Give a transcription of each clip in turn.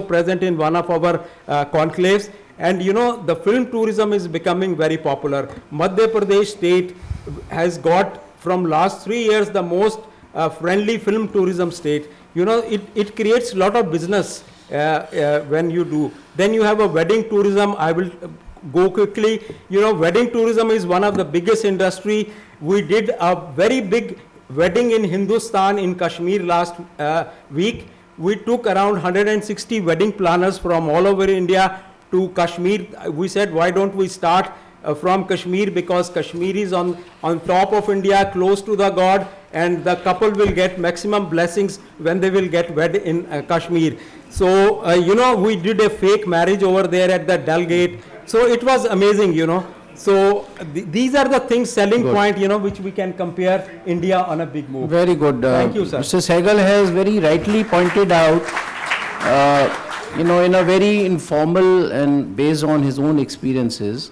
present in one of our conclaves. And you know, the film tourism is becoming very popular. Madhya Pradesh state has got from last 3 years the most friendly film tourism state. You know, it creates a lot of business when you do. Then you have a wedding tourism. I will go quickly. You know, wedding tourism is one of the biggest industry. We did a very big wedding in Hindustan, in Kashmir last week. We took around 160 wedding planners from all over India to Kashmir. We said, why don't we start from Kashmir, because Kashmir is on top of India, close to the God, and the couple will get maximum blessings when they will get wed in Kashmir. So, you know, we did a fake marriage over there at the Dal Gate. So it was amazing, you know. So these are the things, selling point, you know, which we can compare India on a big move. Very good. Thank you, sir. Mr. Sehgal has very rightly pointed out, you know, in a very informal and based on his own experiences,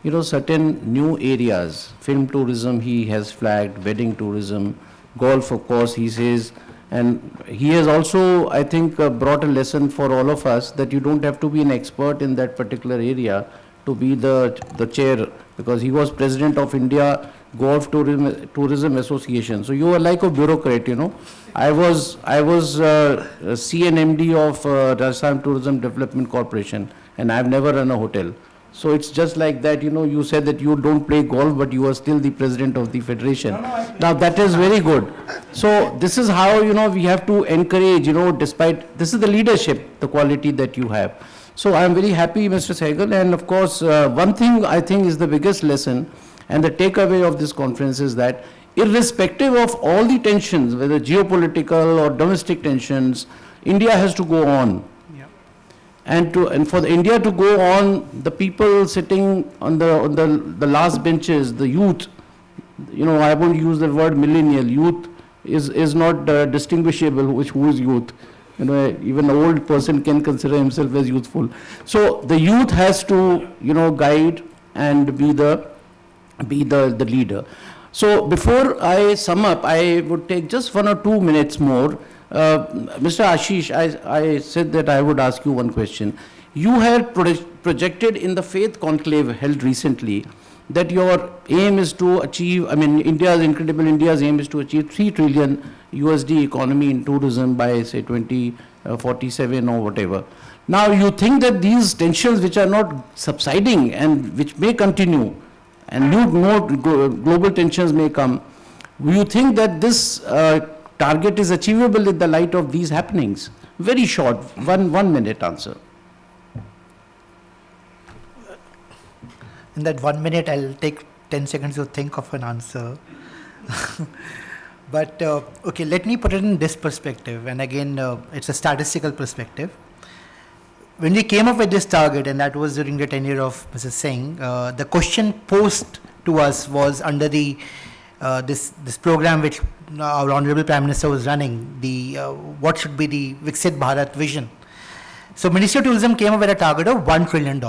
you know, certain new areas. Film tourism he has flagged, wedding tourism, golf, of course, he says. And he has also, I think, brought a lesson for all of us that you don't have to be an expert in that particular area to be the chair, because he was president of India Golf Tourism Association. So you are like a bureaucrat, you know. I was CNMD of Rajasthan Tourism Development Corporation, and I've never run a hotel. So it's just like that, you know, you said that you don't play golf, but you are still the president of the federation. Now that is very good. So this is how, you know, we have to encourage, you know, despite, this is the leadership, the quality that you have. So I am very happy, Mr. Sehgal, and of course, one thing I think is the biggest lesson and the takeaway of this conference is that irrespective of all the tensions, whether geopolitical or domestic tensions, India has to go on. And for India to go on, the people sitting on the last benches, the youth, you know, I won't use the word millennial, youth is not distinguishable who is youth. You know, even an old person can consider himself as youthful. So the youth has to, you know, guide and be the leader. So before I sum up, I would take just 1 or 2 minutes more. Mr. Ashish, I said that I would ask you one question. You had projected in the Faith Conclave held recently that your aim is to achieve, I mean, India's aim is to achieve 3 trillion USD economy in tourism by, say, 2047 or whatever. Now, you think that these tensions which are not subsiding and which may continue, and more global tensions may come, do you think that this target is achievable in the light of these happenings? Very short, one minute answer. In that 1 minute, I'll take 10 seconds to think of an answer. But, okay, let me put it in this perspective. And again, it's a statistical perspective. When we came up with this target, and that was during the tenure of Mrs. Singh, the question posed to us was under the this program which our Honorable Prime Minister was running, the what should be the Viksit Bharat vision. So Ministry of Tourism came up with a target of $1 trillion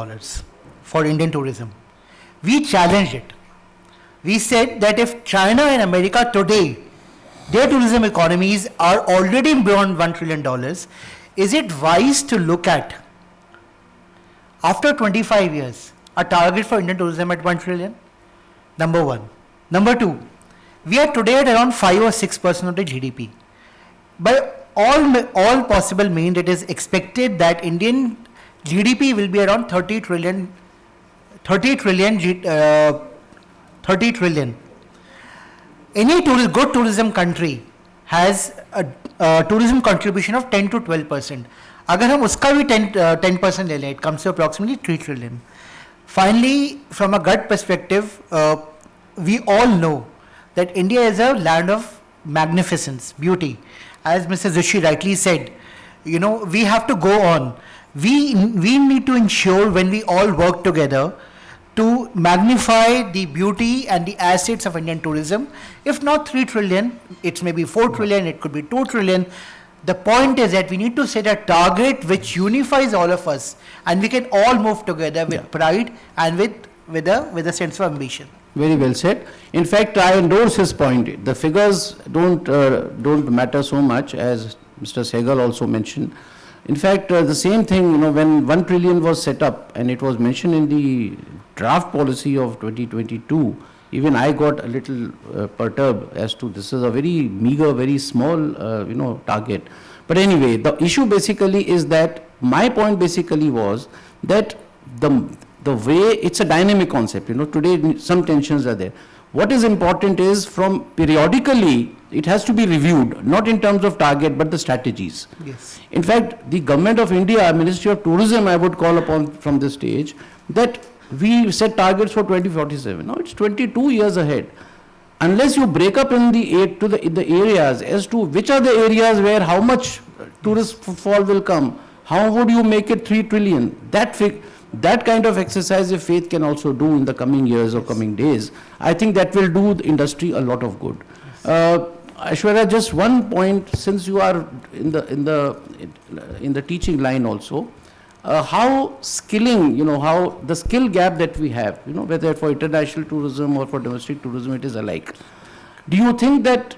for Indian tourism. We challenged it. We said that if China and America today, their tourism economies are already beyond $1 trillion, is it wise to look at, after 25 years, a target for Indian tourism at 1 trillion? Number one. Number two, we are today at around 5 or 6% of the GDP. By all possible means, it is expected that Indian GDP will be around 30 trillion. Any good tourism country has a tourism contribution of 10 to 12%. अगर हम उसका भी 10% ले लें, it comes to approximately 3 trillion. Finally, from a gut perspective, we all know that India is a land of magnificence, beauty. As Mr. Zushi rightly said, you know, we have to go on. We need to ensure, when we all work together, to magnify the beauty and the assets of Indian tourism. If not 3 trillion, it's maybe 4 trillion, it could be 2 trillion. The point is that we need to set a target which unifies all of us, and we can all move together with pride and with a sense of ambition. Very well said. In fact, I endorse his point. The figures don't matter so much, as Mr. Sehgal also mentioned. In fact, the same thing, when 1 trillion was set up and it was mentioned in the draft policy of 2022, even I got a little perturbed as to this is a very meager, very small, target. But anyway, the issue basically is that my point basically was that the way it's a dynamic concept, today some tensions are there. What is important is from periodically it has to be reviewed, not in terms of target but the strategies. Yes. In fact, the Government of India, Ministry of Tourism, I would call upon from this stage that we set targets for 2047. Now it's 22 years ahead. Unless you break up in the areas as to which are the areas where how much tourist footfall will come, how would you make it 3 trillion? That kind of exercise, if faith can also do in the coming years or coming days, I think that will do the industry a lot of good. Aishwarya, just one point, since you are in the teaching line also, how skilling, how the skill gap that we have, whether for international tourism or for domestic tourism, it is alike. Do you think that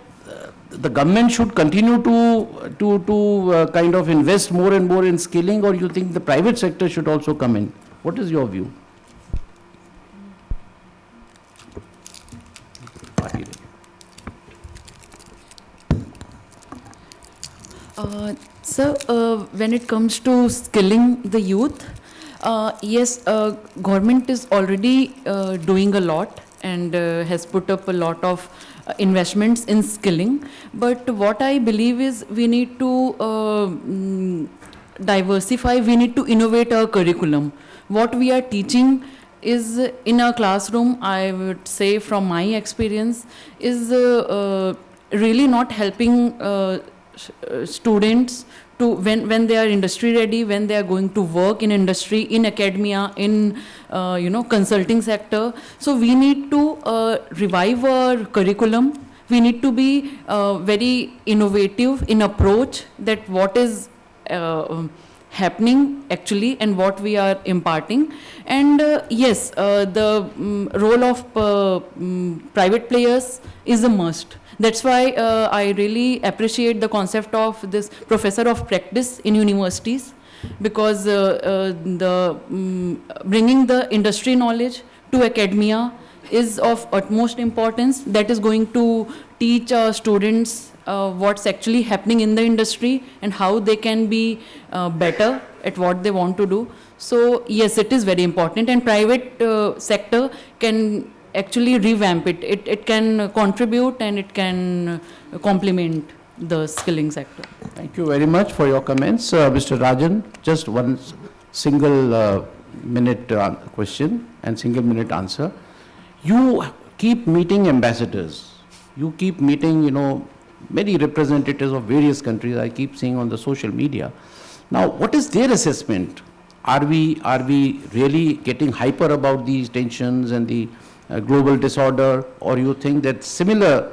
the government should continue to kind of invest more and more in skilling, or you think the private sector should also come in? What is your view? So, when it comes to skilling the youth, yes, government is already doing a lot and has put up a lot of investments in skilling. But what I believe is we need to diversify, we need to innovate our curriculum. What we are teaching is in a classroom, I would say from my experience, is really not helping students to when they are industry ready, when they are going to work in industry, in academia, in consulting sector. So we need to revive our curriculum. We need to be very innovative in approach that what is happening actually and what we are imparting. And yes, the role of private players is a must. That's why I really appreciate the concept of this professor of practice in universities, because bringing the industry knowledge to academia is of utmost importance. That is going to teach students what's actually happening in the industry and how they can be better at what they want to do. So yes, it is very important, and private sector can actually revamp it. It can contribute and it can complement the skilling sector. Thank you very much for your comments. Mr. Rajan, just one single minute question and single minute answer. You keep meeting ambassadors. You keep meeting, many representatives of various countries. I keep seeing on the social media. Now, what is their assessment? Are we really getting hyper about these tensions and the global disorder, or you think that similar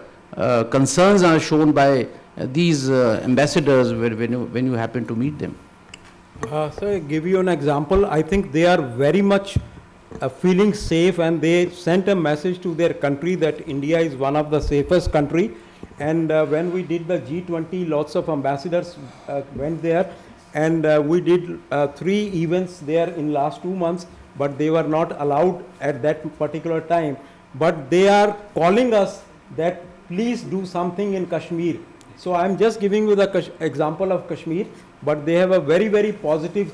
concerns are shown by these ambassadors when you happen to meet them? So I give you an example. I think they are very much feeling safe, and they sent a message to their country that India is one of the safest country. And when we did the G20, lots of ambassadors went there, and we did 3 events there in last 2 months, but they were not allowed at that particular time. But they are calling us that please do something in Kashmir. So I am just giving you the example of Kashmir, but they have a very, very positive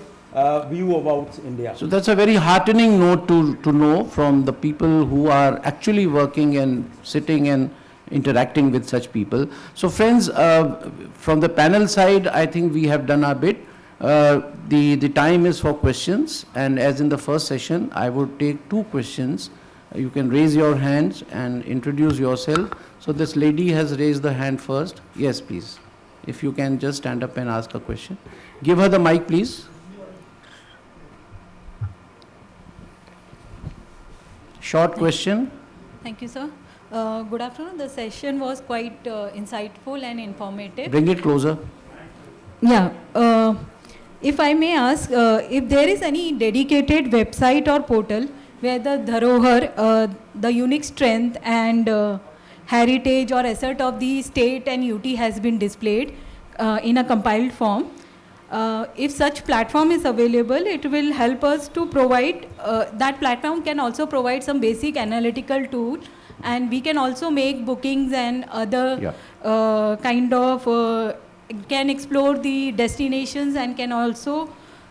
view about India. So that's a very heartening note to know from the people who are actually working and sitting and interacting with such people. So friends, from the panel side, I think we have done our bit. The time is for questions, and as in the first session, I would take 2 questions. You can raise your hands and introduce yourself. So this lady has raised the hand first. Yes, please. If you can just stand up and ask a question. Give her the mic, please. Short question. Thank you, sir. Good afternoon. The session was quite insightful and informative. Bring it closer. Yeah. If I may ask, if there is any dedicated website or portal where the dharohar, the unique strength and heritage or asset of the state and UT has been displayed in a compiled form. if such platform is available, it will help us to provide, that platform can also provide some basic analytical tool, and we can also make bookings and other kind of, can explore the destinations and can also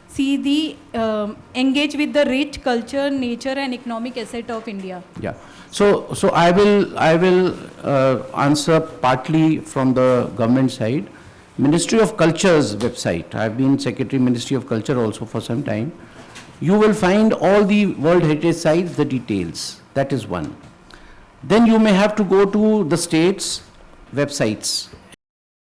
see the, engage with the rich culture, nature and economic asset of India. Yeah. So I will answer partly from the government side. Ministry of Culture's website, I have been Secretary Ministry of Culture also for some time. You will find all the World Heritage Sites, the details. That is one. Then you may have to go to the states' websites